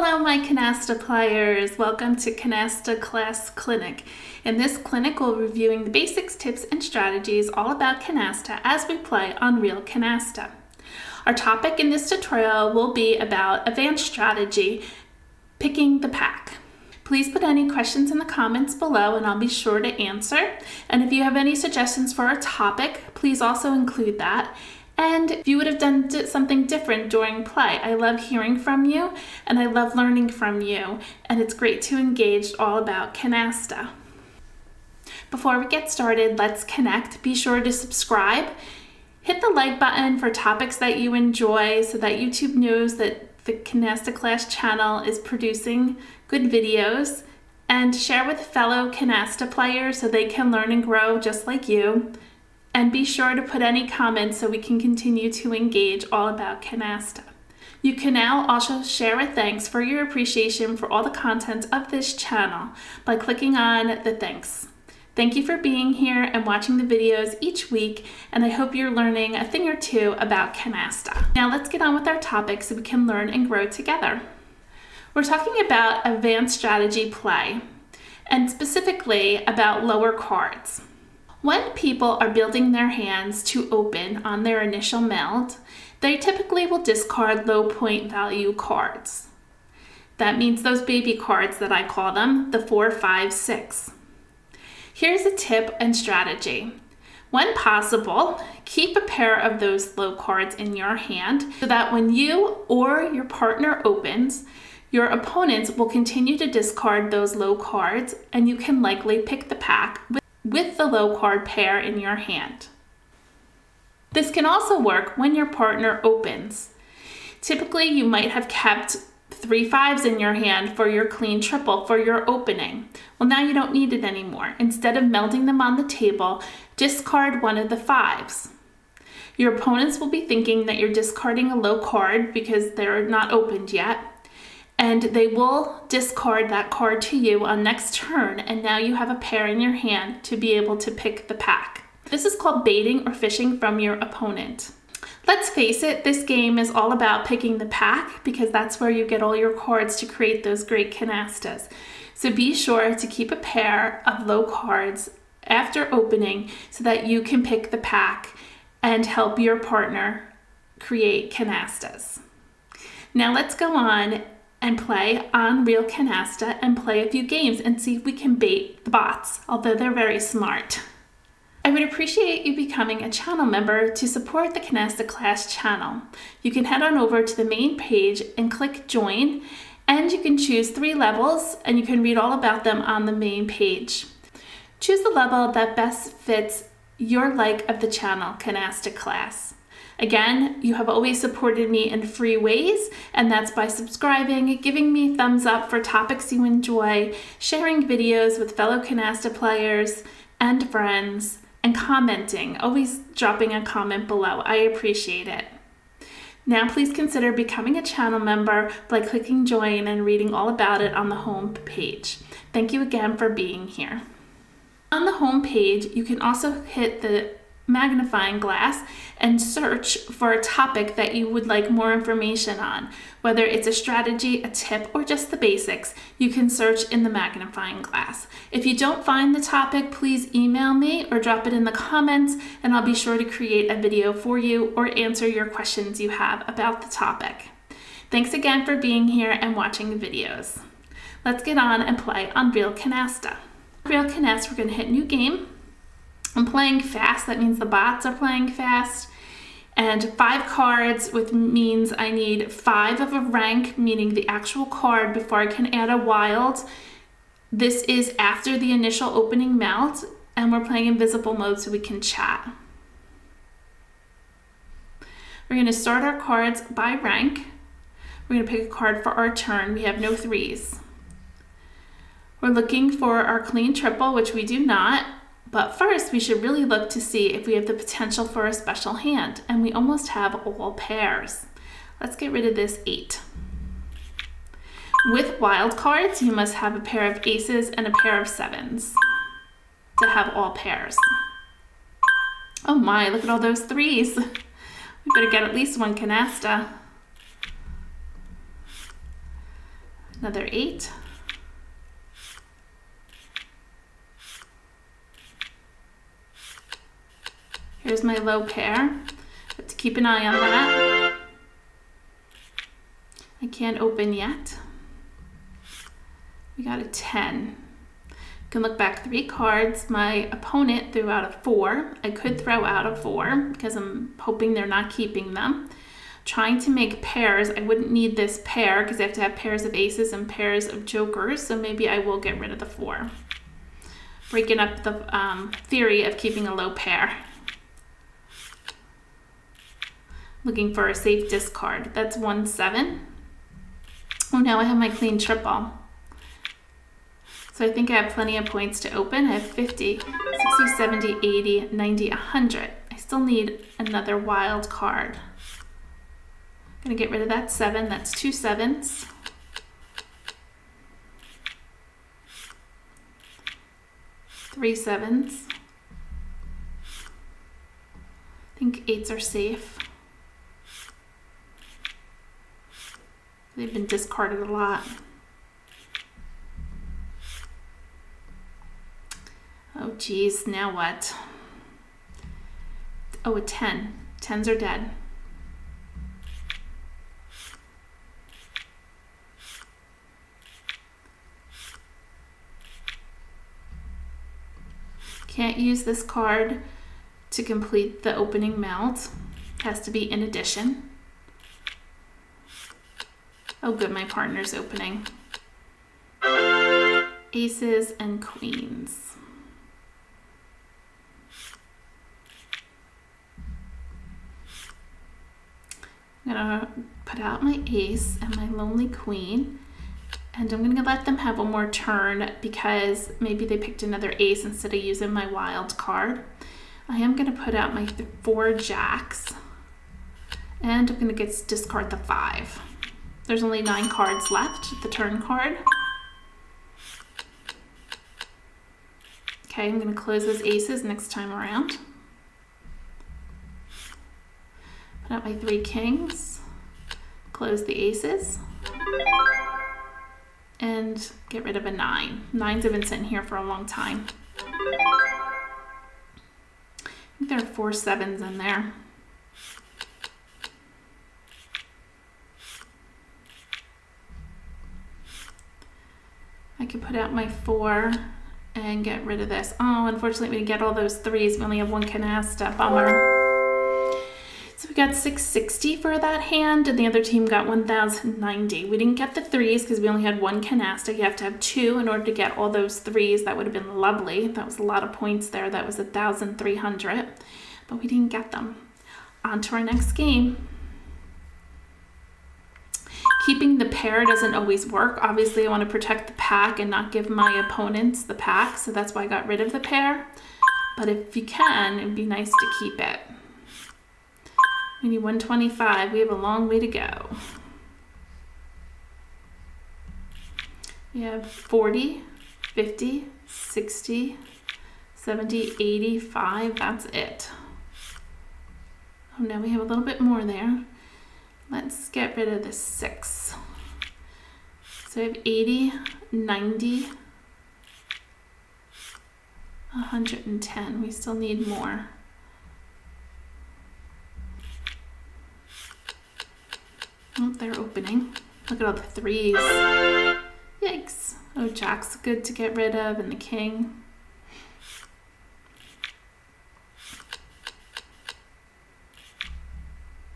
Hello my Canasta players, welcome to Canasta Class Clinic. In this clinic we'll be reviewing the basics, tips, and strategies all about Canasta as we play on real Canasta. Our topic in this tutorial will be about advanced strategy, picking the pack. Please put any questions in the comments below and I'll be sure to answer. And if you have any suggestions for a topic, please also include that. And if you would have done something different during play, I love hearing from you and I love learning from you. And it's great to engage all about Canasta. Before we get started, let's connect. Be sure to subscribe. Hit the like button for topics that you enjoy so that YouTube knows that the Canasta Class channel is producing good videos. And share with fellow Canasta players so they can learn and grow just like you. And be sure to put any comments so we can continue to engage all about Canasta. You can now also share a thanks for your appreciation for all the content of this channel by clicking on the thanks. Thank you for being here and watching the videos each week, and I hope you're learning a thing or two about Canasta. Now let's get on with our topic so we can learn and grow together. We're talking about advanced strategy play, and specifically about lower cards. When people are building their hands to open on their initial meld, they typically will discard low point value cards. That means those baby cards that I call them, the 4, 5, 6. Here's a tip and strategy. When possible, keep a pair of those low cards in your hand so that when you or your partner opens, your opponents will continue to discard those low cards and you can likely pick the pack with the low card pair in your hand. This can also work when your partner opens. Typically, you might have kept 3 5s in your hand for your clean triple for your opening. Well, now you don't need it anymore. Instead of melding them on the table, discard one of the 5s. Your opponents will be thinking that you're discarding a low card because they're not opened yet. And they will discard that card to you on next turn, and now you have a pair in your hand to be able to pick the pack. This is called baiting or fishing from your opponent. Let's face it, this game is all about picking the pack because that's where you get all your cards to create those great canastas. So be sure to keep a pair of low cards after opening so that you can pick the pack and help your partner create canastas. Now let's go on and play on real Canasta and play a few games and see if we can bait the bots, although they're very smart. I would appreciate you becoming a channel member to support the Canasta Class channel. You can head on over to the main page and click join, and you can choose 3 levels and you can read all about them on the main page. Choose the level that best fits your like of the channel, Canasta Class. Again, you have always supported me in free ways, and that's by subscribing, giving me thumbs up for topics you enjoy, sharing videos with fellow Canasta players and friends, and commenting, always dropping a comment below. I appreciate it. Now please consider becoming a channel member by clicking join and reading all about it on the home page. Thank you again for being here. On the home page, you can also hit the magnifying glass and search for a topic that you would like more information on. Whether it's a strategy, a tip, or just the basics, you can search in the magnifying glass. If you don't find the topic, please email me or drop it in the comments and I'll be sure to create a video for you or answer your questions you have about the topic. Thanks again for being here and watching the videos. Let's get on and play on real Canasta. Real Canasta, we're going to hit new game. I'm playing fast, that means the bots are playing fast. And 5 cards, which means I need 5 of a rank, meaning the actual card, before I can add a wild. This is after the initial opening meld, and we're playing invisible mode so we can chat. We're going to sort our cards by rank. We're going to pick a card for our turn. We have no 3s. We're looking for our clean triple, which we do not. But first, we should really look to see if we have the potential for a special hand, and we almost have all pairs. Let's get rid of this 8. With wild cards, you must have a pair of aces and a pair of 7s to have all pairs. Oh my, look at all those 3s. We better get at least one canasta. Another 8. Here's my low pair, but to keep an eye on that. I can't open yet. We got a 10. You can look back 3 cards. My opponent threw out a 4. I could throw out a 4 because I'm hoping they're not keeping them. Trying to make pairs. I wouldn't need this pair because I have to have pairs of aces and pairs of jokers, so maybe I will get rid of the 4. Breaking up the theory of keeping a low pair. Looking for a safe discard. That's 1, 7. Oh, now I have my clean triple. So I think I have plenty of points to open. I have 50, 60, 70, 80, 90, 100. I still need another wild card. I'm gonna get rid of that 7. That's 2 7s. Three 7s. I think 8s are safe. They've been discarded a lot. Oh geez, now what? Oh, a 10. 10s are dead. Can't use this card to complete the opening meld. It has to be in addition. Oh good, my partner's opening. Aces and queens. I'm gonna put out my ace and my lonely queen, and I'm gonna let them have one more turn because maybe they picked another ace instead of using my wild card. I am gonna put out my 4 jacks, and I'm gonna discard the 5. There's only 9 cards left, the turn card. Okay, I'm gonna close those aces next time around. Put out my 3 kings, close the aces, and get rid of a 9. 9s have been sitting here for a long time. I think there are 4 7s in there. I could put out my 4 and get rid of this. Oh, unfortunately we didn't get all those 3s. We only have 1 canasta. Bummer. So we got 660 for that hand, and the other team got 1090. We didn't get the 3s because we only had 1 canasta. You have to have 2 in order to get all those 3s. That would have been lovely. That was a lot of points there. That was 1,300, but we didn't get them. On to our next game. Keeping the pair doesn't always work. Obviously, I want to protect the pack and not give my opponents the pack, so that's why I got rid of the pair. But if you can, it'd be nice to keep it. We need 125. We have a long way to go. We have 40, 50, 60, 70, 85. That's it. Oh, now we have a little bit more there. Let's get rid of the 6. So I have 80, 90, 110. We still need more. Oh, they're opening. Look at all the 3s. Yikes. Oh, jack's good to get rid of, and the king.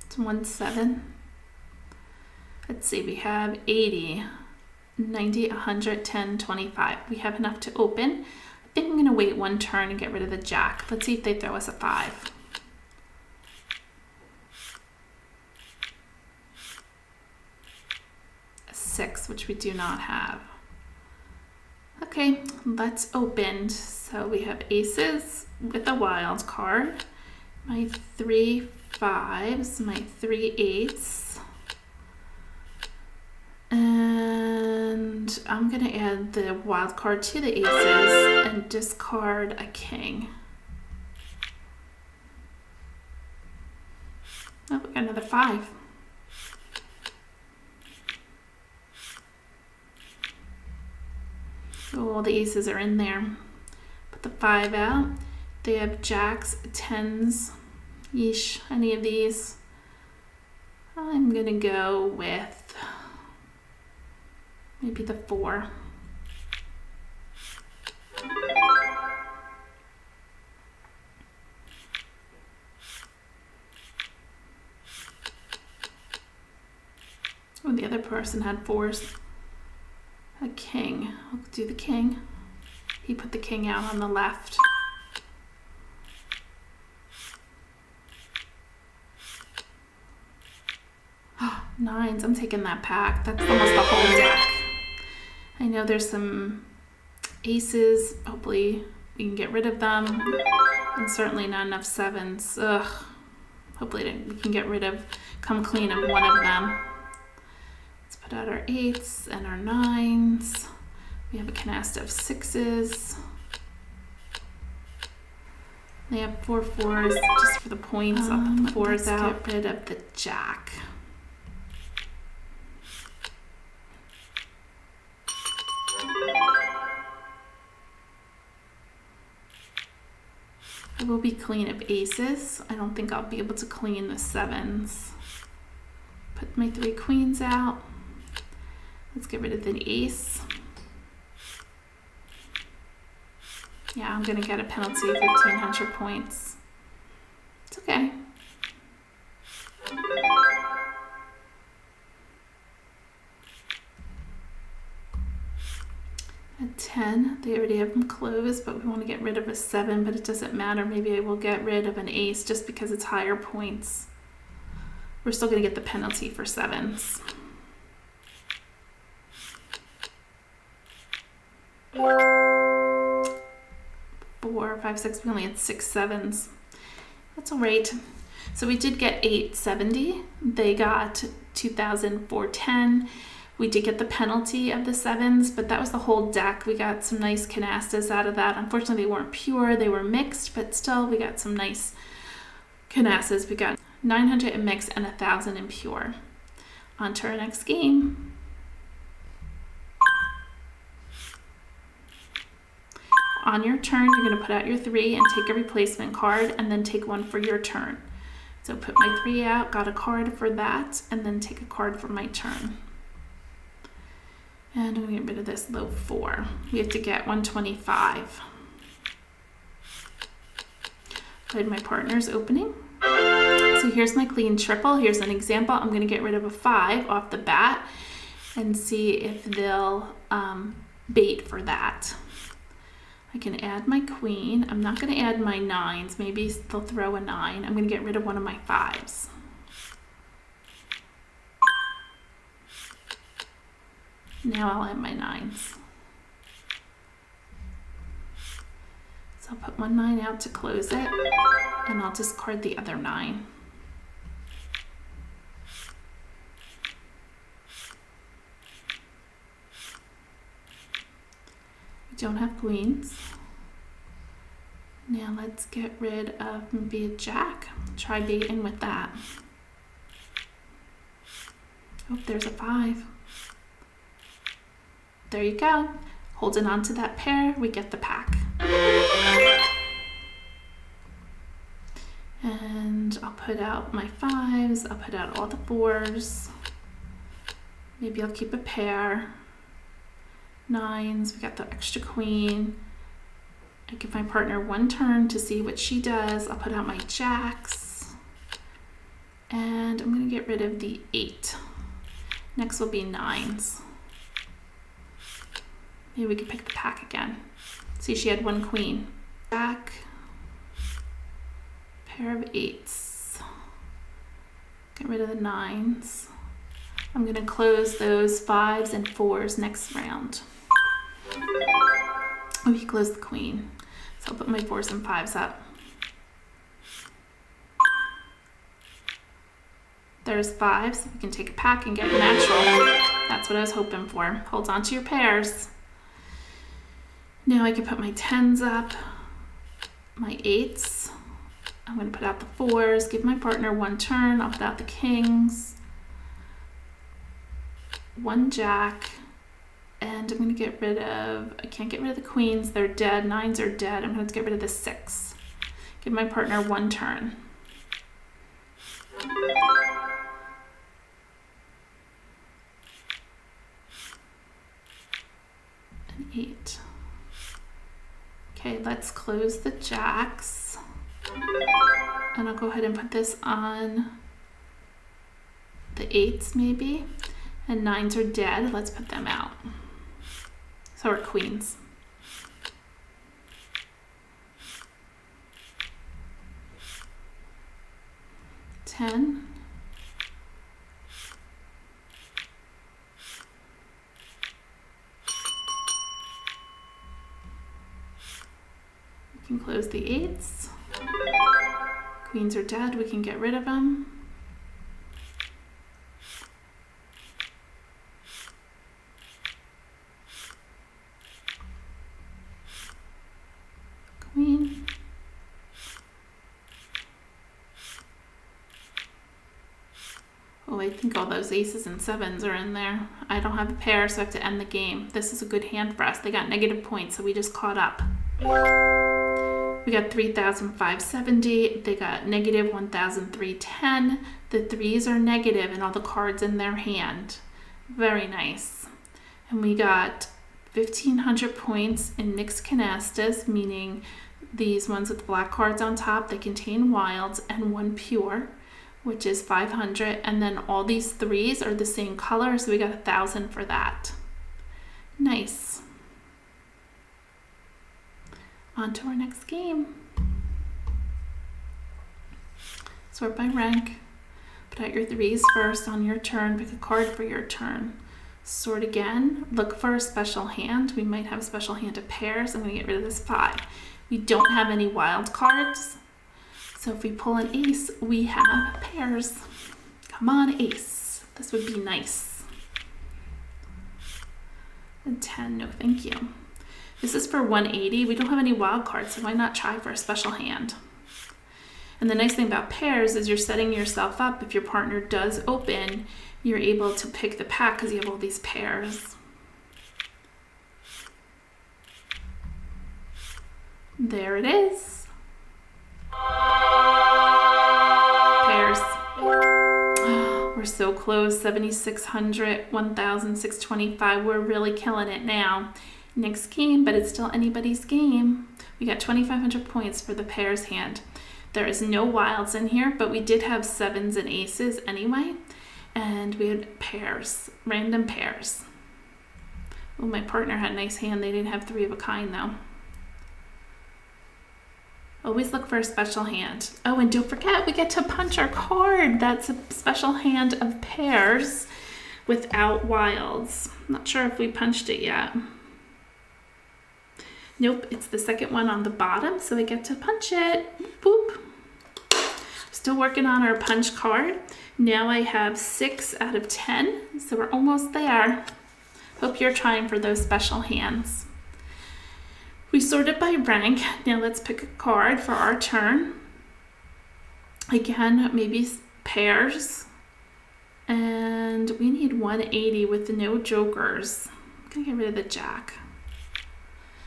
It's 1 7. Let's see, we have 80, 90, 110, 25. We have enough to open. I think I'm gonna wait 1 turn and get rid of the jack. Let's see if they throw us a 5. A 6, which we do not have. Okay, let's open. So we have aces with a wild card. My 3 5s, my 3 8s. And I'm gonna add the wild card to the aces and discard a king. Oh, we got another 5. All the aces are in there. Put the 5 out. They have jacks, 10s. Yeesh, any of these. I'm gonna go with maybe the 4. Oh, the other person had 4s. A king. I'll do the king. He put the king out on the left. Oh, 9s. I'm taking that pack. That's almost the whole deck. I know there's some aces. Hopefully we can get rid of them. And certainly not enough 7s. Ugh. Hopefully we can get rid of, come clean of one of them. Put out our 8s and our 9s. We have a canasta of 6s. They have 4 4s just for the points. I'll put the 4s out. Get rid of the jack. I will be clean of aces. I don't think I'll be able to clean the 7s. Put my 3 queens out. Let's get rid of the ace. Yeah, I'm gonna get a penalty of 1,500 points. It's okay. A 10, they already have them closed, but we want to get rid of a 7, but it doesn't matter. Maybe I will get rid of an ace just because it's higher points. We're still gonna get the penalty for 7s. 4, 5, 6, we only had 6 7s. That's all right. So we did get 870. They got 2,410. We did get the penalty of the 7s, but that was the whole deck. We got some nice canastas out of that. Unfortunately, they weren't pure, they were mixed, but still we got some nice canastas. We got 900 in mixed and 1,000 in pure. On to our next game. On your turn, you're going to put out your 3 and take a replacement card, and then take one for your turn. So put my 3 out, got a card for that, and then take a card for my turn. And I'm going to get rid of this low 4. We have to get 125. Played my partner's opening. So here's my clean triple. Here's an example. I'm going to get rid of a 5 off the bat and see if they'll bait for that. I can add my queen. I'm not going to add my 9s. Maybe they'll throw a 9. I'm going to get rid of one of my 5s. Now I'll add my 9s. So I'll put one 9 out to close it, and I'll discard the other 9. Don't have queens. Now let's get rid of maybe a jack. Try baiting with that. Oh, there's a 5. There you go. Holding on to that pair, we get the pack. And I'll put out my 5s. I'll put out all the 4s. Maybe I'll keep a pair. 9s, we got the extra queen. I give my partner one turn to see what she does. I'll put out my jacks. And I'm going to get rid of the 8. Next will be 9s. Maybe we could pick the pack again. See, she had one queen. Jack. Pair of 8s. Get rid of the 9s. I'm going to close those 5s and 4s next round. Oh, he closed the queen. So I'll put my 4s and 5s up. There's 5s. We can take a pack and get a natural. That's what I was hoping for. Hold on to your pairs. Now I can put my 10s up, my 8s. I'm going to put out the 4s, give my partner one turn. I'll put out the kings, one jack, And I'm going to get rid of, I can't get rid of the queens. They're dead. Nines are dead. I'm going to get rid of the 6. Give my partner 1 turn. An 8. Okay, let's close the jacks. And I'll go ahead and put this on the 8s maybe. And 9s are dead. Let's put them out. So are queens. Ten. We can close the 8s. Queens are dead. We can get rid of them. Queen. Oh, I think all those aces and 7s are in there. I don't have a pair, so I have to end the game. This is a good hand for us. They got negative points, so we just caught up. We got 3,570. They got negative 1,310. The 3s are negative and all the cards in their hand. Very nice. And we got 1,500 points in mixed canastas, meaning these ones with black cards on top, they contain wilds, and 1 pure, which is 500. And then all these 3s are the same color, so we got 1,000 for that. Nice. On to our next game. Sort by rank. Put out your 3s first on your turn. Pick a card for your turn. Sort again. Look for a special hand. We might have a special hand of pairs. I'm going to get rid of this 5. We don't have any wild cards. So if we pull an ace, we have pairs. Come on, ace. This would be nice. And 10, no thank you. This is for 180. We don't have any wild cards, so why not try for a special hand? And the nice thing about pairs is you're setting yourself up. If your partner does open, you're able to pick the pack because you have all these pairs. There it is. Pairs. We're so close. 7,600, 1,625. We're really killing it now. Next game, but it's still anybody's game. We got 2,500 points for the pairs hand. There is no wilds in here, but we did have 7s and aces anyway. And we had pairs, random pairs. Oh, my partner had a nice hand. They didn't have 3 of a kind though. Always look for a special hand. Oh, and don't forget, we get to punch our card. That's a special hand of pairs without wilds. Not sure if we punched it yet. Nope, it's the second one on the bottom, so we get to punch it. Boop. Still working on our punch card. Now I have 6 out of 10, so we're almost there. Hope you're trying for those special hands. We sorted by rank. Now let's pick a card for our turn. Again, maybe pairs. And we need 180 with no jokers. I'm gonna get rid of the jack.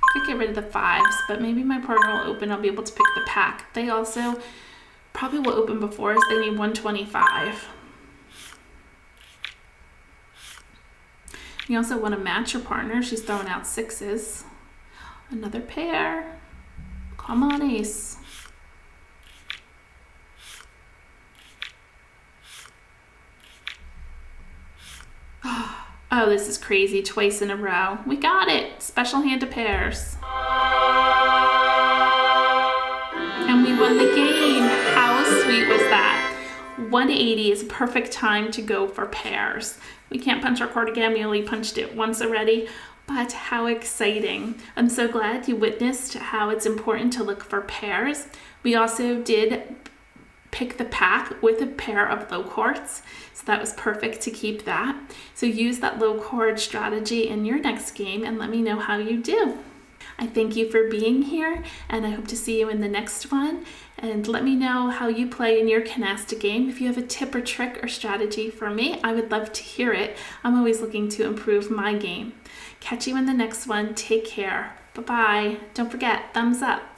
I could get rid of the 5s, but maybe my partner will open. I'll be able to pick the pack. They also probably will open before us. They need 125. You also want to match your partner. She's throwing out 6s. Another pair. Come on, ace. Oh, this is crazy. Twice in a row. We got it. Special hand of pairs. And we won the game. How sweet was that? 180 is a perfect time to go for pairs. We can't punch our card again. We only punched it once already. But how exciting. I'm so glad you witnessed how it's important to look for pairs. We also did pick the pack with a pair of low cards. So that was perfect to keep that. So use that low card strategy in your next game and let me know how you do. I thank you for being here, and I hope to see you in the next one. And let me know how you play in your Canasta game. If you have a tip or trick or strategy for me, I would love to hear it. I'm always looking to improve my game. Catch you in the next one. Take care. Bye-bye. Don't forget, thumbs up.